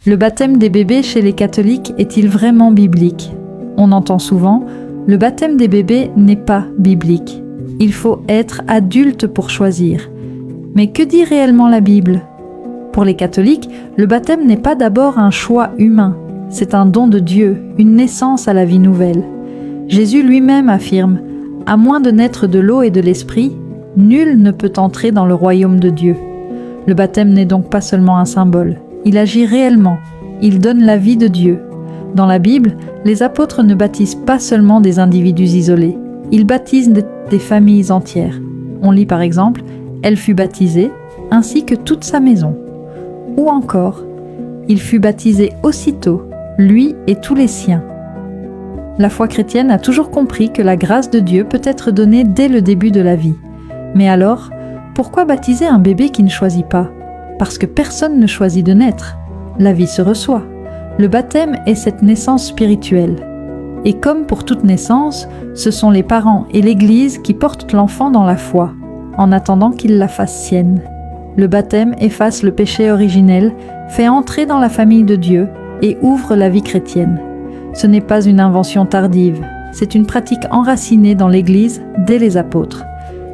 Le baptême des bébés chez les catholiques est-il vraiment biblique? On entend souvent « le baptême des bébés n'est pas biblique. Il faut être adulte pour choisir ». Mais que dit réellement la Bible? Pour les catholiques, le baptême n'est pas d'abord un choix humain, c'est un don de Dieu, une naissance à la vie nouvelle. Jésus lui-même affirme « à moins de naître de l'eau et de l'esprit, nul ne peut entrer dans le royaume de Dieu ». Le baptême n'est donc pas seulement un symbole. Il agit réellement, il donne la vie de Dieu. Dans la Bible, les apôtres ne baptisent pas seulement des individus isolés, ils baptisent des familles entières. On lit par exemple « Elle fut baptisée, ainsi que toute sa maison ». Ou encore « Il fut baptisé aussitôt, lui et tous les siens ». La foi chrétienne a toujours compris que la grâce de Dieu peut être donnée dès le début de la vie. Mais alors, pourquoi baptiser un bébé qui ne choisit pas ? Parce que personne ne choisit de naître. La vie se reçoit. Le baptême est cette naissance spirituelle. Et comme pour toute naissance, ce sont les parents et l'Église qui portent l'enfant dans la foi, en attendant qu'il la fasse sienne. Le baptême efface le péché originel, fait entrer dans la famille de Dieu et ouvre la vie chrétienne. Ce n'est pas une invention tardive, c'est une pratique enracinée dans l'Église dès les apôtres.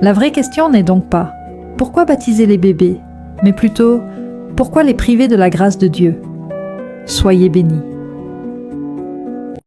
La vraie question n'est donc pas « pourquoi baptiser les bébés ?» mais plutôt « pourquoi les priver de la grâce de Dieu ?» Soyez bénis.